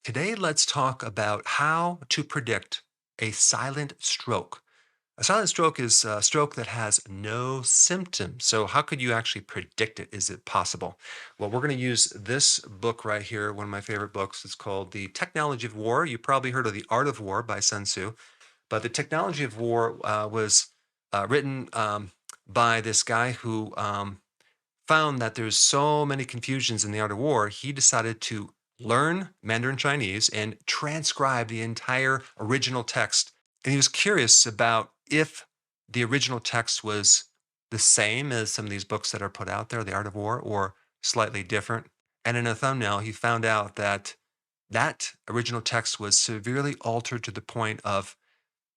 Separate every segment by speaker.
Speaker 1: Today, let's talk about how to predict a silent stroke. A silent stroke is a stroke that has no symptoms. So, how could you actually predict it? Is it possible? Well, we're going to use this book right here, one of my favorite books. It's called The Technology of War. You probably heard of The Art of War by Sun Tzu, but The Technology of War was written by this guy who found that there's so many confusions in the art of war, he decided to learn Mandarin Chinese and transcribe the entire original text. And he was curious about if the original text was the same as some of these books that are put out there, The Art of War, or slightly different. And in a thumbnail, he found out that that original text was severely altered to the point of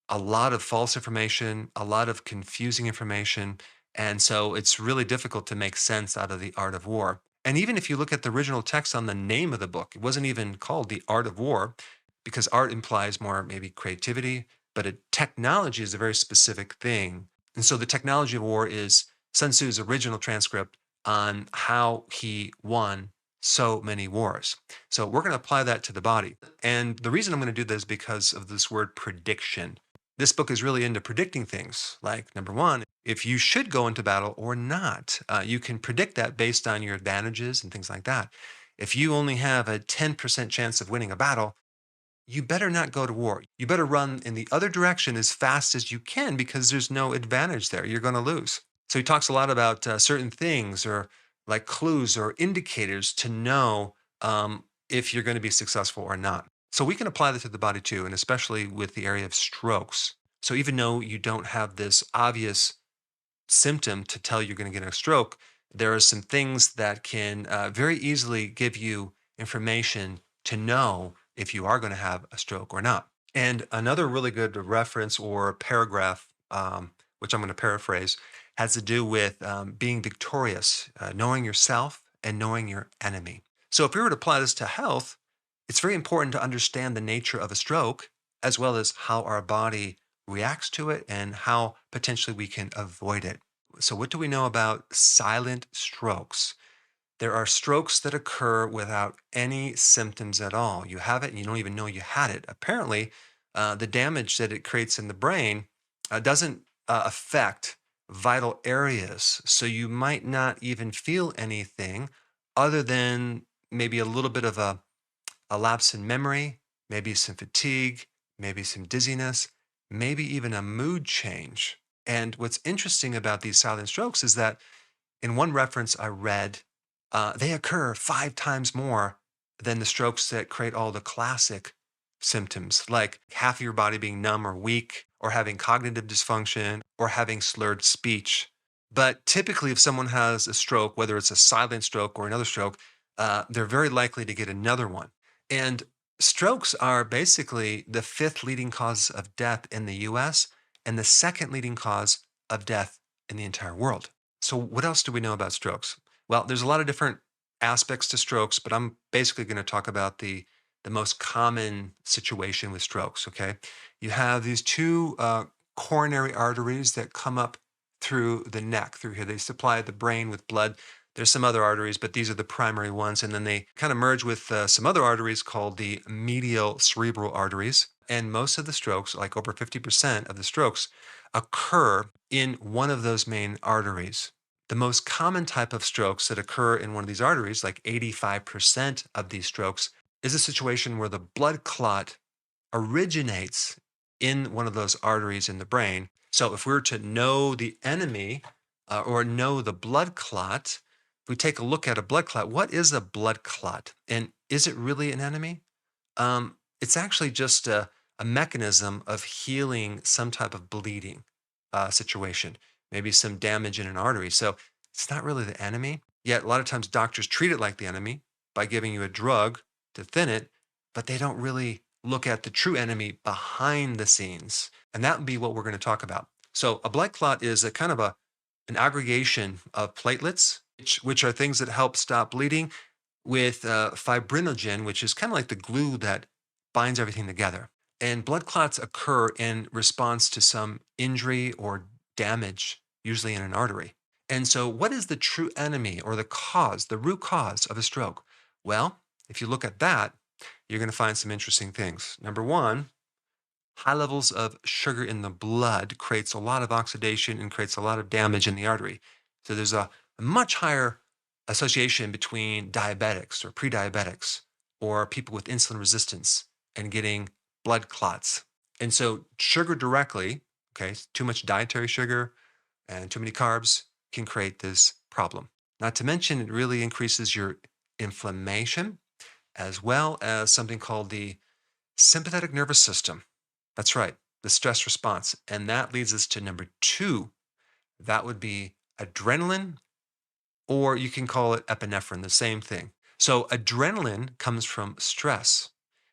Speaker 1: a lot of false information, a lot of confusing information. And so it's really difficult to make sense out of the art of war. And even if you look at the original text on the name of the book, it wasn't even called The Art of War because art implies more maybe creativity, but technology is a very specific thing. And so the technology of war is Sun Tzu's original transcript on how he won so many wars. So we're going to apply that to the body. And the reason I'm going to do this is because of this word prediction. This book is really into predicting things like number one, if you should go into battle or not. You can predict that based on your advantages and things like that. If you only have a 10% chance of winning a battle, you better not go to war. You better run in the other direction as fast as you can because there's no advantage there. You're going to lose. So he talks a lot about certain things or like clues or indicators to know if you're going to be successful or not. So we can apply that to the body too, and especially with the area of strokes. So even though you don't have this obvious symptom to tell you're going to get a stroke, there are some things that can very easily give you information to know if you are going to have a stroke or not. And another really good reference or paragraph, which I'm going to paraphrase, has to do with being victorious, knowing yourself and knowing your enemy. So if we were to apply this to health, it's very important to understand the nature of a stroke as well as how our body reacts to it and how potentially we can avoid it. So, what do we know about silent strokes? There are strokes that occur without any symptoms at all. You have it and you don't even know you had it. Apparently, the damage that it creates in the brain doesn't affect vital areas. So, you might not even feel anything other than maybe a little bit of a lapse in memory, maybe some fatigue, maybe some dizziness, maybe even a mood change. And what's interesting about these silent strokes is that in one reference I read, they occur 5 times more than the strokes that create all the classic symptoms, like half of your body being numb or weak, or having cognitive dysfunction, or having slurred speech. But typically, if someone has a stroke, whether it's a silent stroke or another stroke, they're very likely to get another one. And strokes are basically the fifth leading cause of death in the US and the second leading cause of death in the entire world. So, what else do we know about strokes? Well, there's a lot of different aspects to strokes, but I'm basically going to talk about the most common situation with strokes. Okay. You have these two coronary arteries that come up through the neck, through here. They supply the brain with blood. There's some other arteries, but these are the primary ones. And then they kind of merge with some other arteries called the medial cerebral arteries. And most of the strokes, like over 50% of the strokes, occur in one of those main arteries. The most common type of strokes that occur in one of these arteries, like 85% of these strokes, is a situation where the blood clot originates in one of those arteries in the brain. So if we were to know the enemy or know the blood clot, if we take a look at a blood clot, what is a blood clot? And is it really an enemy? It's actually just a mechanism of healing some type of bleeding situation, maybe some damage in an artery. So it's not really the enemy. Yet a lot of times doctors treat it like the enemy by giving you a drug to thin it, but they don't really look at the true enemy behind the scenes. And that would be what we're going to talk about. So a blood clot is a kind of an aggregation of platelets, which are things that help stop bleeding, with fibrinogen, which is kind of like the glue that binds everything together. And blood clots occur in response to some injury or damage, usually in an artery. And so, what is the true enemy or the cause, the root cause of a stroke? Well, if you look at that, you're going to find some interesting things. Number one, high levels of sugar in the blood creates a lot of oxidation and creates a lot of damage in the artery. So there's a much higher association between diabetics or pre-diabetics or people with insulin resistance and getting blood clots. And so sugar directly, okay, too much dietary sugar and too many carbs can create this problem. Not to mention, it really increases your inflammation as well as something called the sympathetic nervous system. That's right, the stress response. And that leads us to number two. That would be adrenaline, or you can call it epinephrine, the same thing. So, adrenaline comes from stress,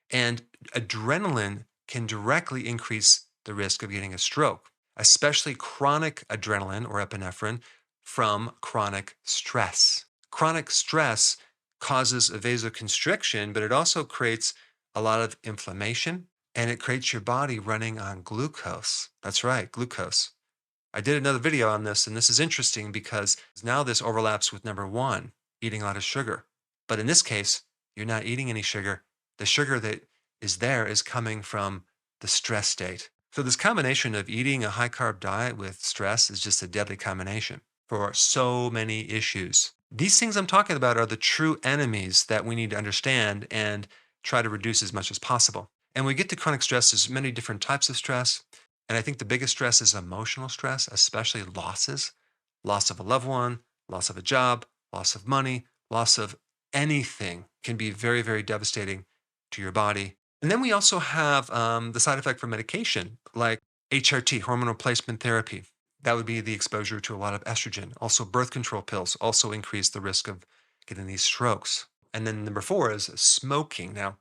Speaker 1: and adrenaline can directly increase the risk of getting a stroke, especially chronic adrenaline or epinephrine from chronic stress. Chronic stress causes a vasoconstriction, but it also creates a lot of inflammation and it creates your body running on glucose. That's right, glucose. I did another video on this, and this is interesting because now this overlaps with number one, eating a lot of sugar. But in this case, you're not eating any sugar. The sugar that is there is coming from the stress state. So this combination of eating a high carb diet with stress is just a deadly combination for so many issues. These things I'm talking about are the true enemies that we need to understand and try to reduce as much as possible. And when we get to chronic stress, there's many different types of stress. And I think the biggest stress is emotional stress, especially losses, loss of a loved one, loss of a job, loss of money, loss of anything can be very, very devastating to your body. And then we also have the side effect from medication, like HRT, hormone replacement therapy. That would be the exposure to a lot of estrogen. Also, birth control pills also increase the risk of getting these strokes. And then number four is smoking. Now,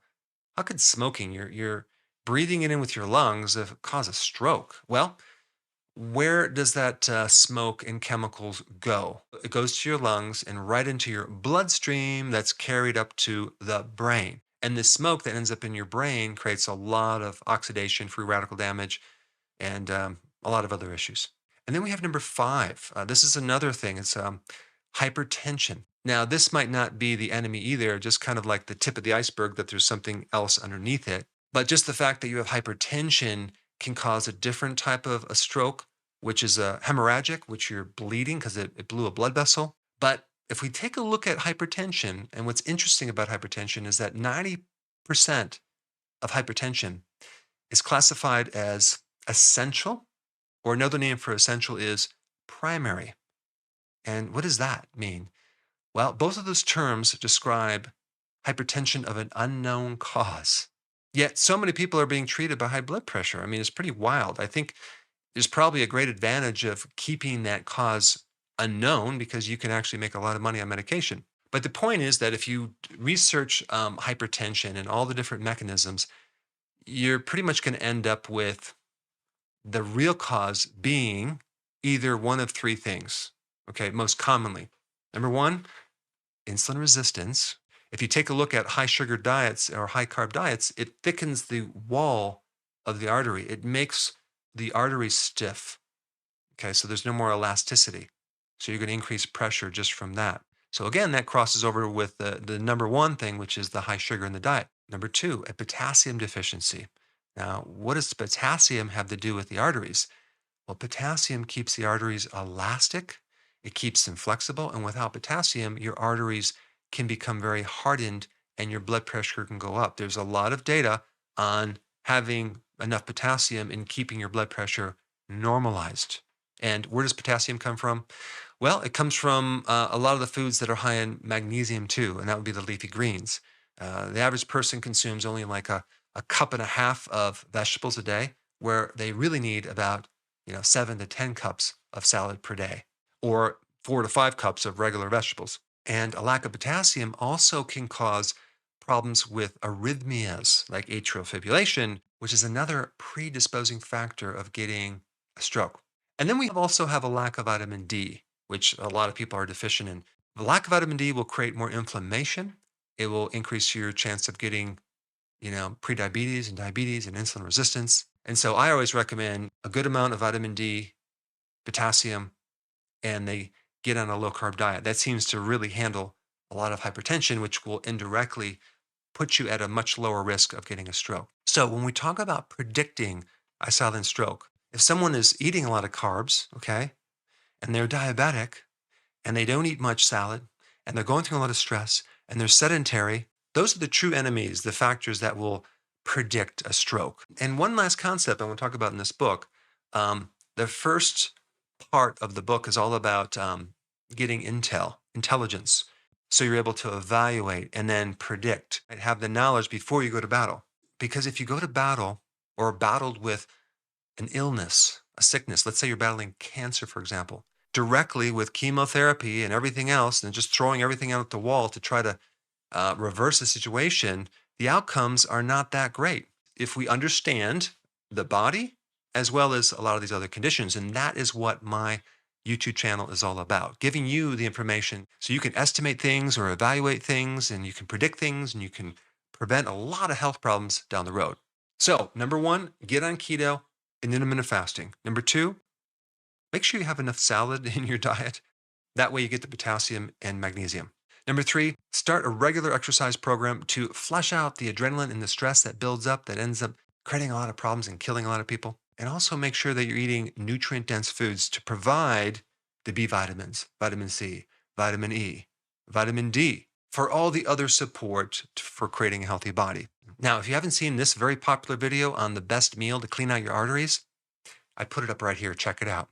Speaker 1: how could smoking, you're breathing it in with your lungs, cause a stroke? Well, where does that smoke and chemicals go? It goes to your lungs and right into your bloodstream that's carried up to the brain. And the smoke that ends up in your brain creates a lot of oxidation, free radical damage, and a lot of other issues. And then we have number five. This is another thing. It's hypertension. Now, this might not be the enemy either, just kind of like the tip of the iceberg that there's something else underneath it. But just the fact that you have hypertension can cause a different type of a stroke, which is a hemorrhagic, which you're bleeding because it blew a blood vessel. But if we take a look at hypertension, and what's interesting about hypertension is that 90% of hypertension is classified as essential, or another name for essential is primary. And what does that mean? Well, both of those terms describe hypertension of an unknown cause. Yet so many people are being treated by high blood pressure. I mean, it's pretty wild. I think there's probably a great advantage of keeping that cause unknown because you can actually make a lot of money on medication. But the point is that if you research hypertension and all the different mechanisms, you're pretty much going to end up with the real cause being either one of three things, okay, most commonly. Number one, insulin resistance. If you take a look at high sugar diets or high carb diets, it thickens the wall of the artery. It makes the artery stiff. Okay, so there's no more elasticity. So you're going to increase pressure just from that. So again, that crosses over with the number one thing, which is the high sugar in the diet. Number two, a potassium deficiency. Now, what does potassium have to do with the arteries? Well, potassium keeps the arteries elastic. It keeps them flexible. And without potassium, your arteries can become very hardened and your blood pressure can go up. There's a lot of data on having enough potassium in keeping your blood pressure normalized. And where does potassium come from? Well, it comes from a lot of the foods that are high in magnesium too, and that would be the leafy greens. The average person consumes only like a cup and a half of vegetables a day, where they really need about 7 to 10 cups of salad per day, or 4 to 5 cups of regular vegetables. And a lack of potassium also can cause problems with arrhythmias like atrial fibrillation, which is another predisposing factor of getting a stroke. And then we also have a lack of vitamin D, which a lot of people are deficient in. The lack of vitamin D will create more inflammation. It will increase your chance of getting, prediabetes and diabetes and insulin resistance. And so I always recommend a good amount of vitamin D, potassium, and they get on a low carb diet. That seems to really handle a lot of hypertension, which will indirectly puts you at a much lower risk of getting a stroke. So when we talk about predicting a silent stroke, if someone is eating a lot of carbs, okay, and they're diabetic and they don't eat much salad and they're going through a lot of stress and they're sedentary, those are the true enemies, the factors that will predict a stroke. And one last concept I want to talk about in this book, the first part of the book is all about getting intelligence. So you're able to evaluate and then predict and have the knowledge before you go to battle. Because if you go to battle or battled with an illness, a sickness, let's say you're battling cancer, for example, directly with chemotherapy and everything else, and just throwing everything out the wall to try to reverse the situation, the outcomes are not that great. If we understand the body, as well as a lot of these other conditions. And that is what my YouTube channel is all about, giving you the information so you can estimate things or evaluate things, and you can predict things, and you can prevent a lot of health problems down the road. So, number one, get on keto and intermittent fasting. Number two, make sure you have enough salad in your diet. That way you get the potassium and magnesium. Number three, start a regular exercise program to flush out the adrenaline and the stress that builds up that ends up creating a lot of problems and killing a lot of people. And also make sure that you're eating nutrient-dense foods to provide the B vitamins, vitamin C, vitamin E, vitamin D, for all the other support for creating a healthy body. Now, if you haven't seen this very popular video on the best meal to clean out your arteries, I put it up right here. Check it out.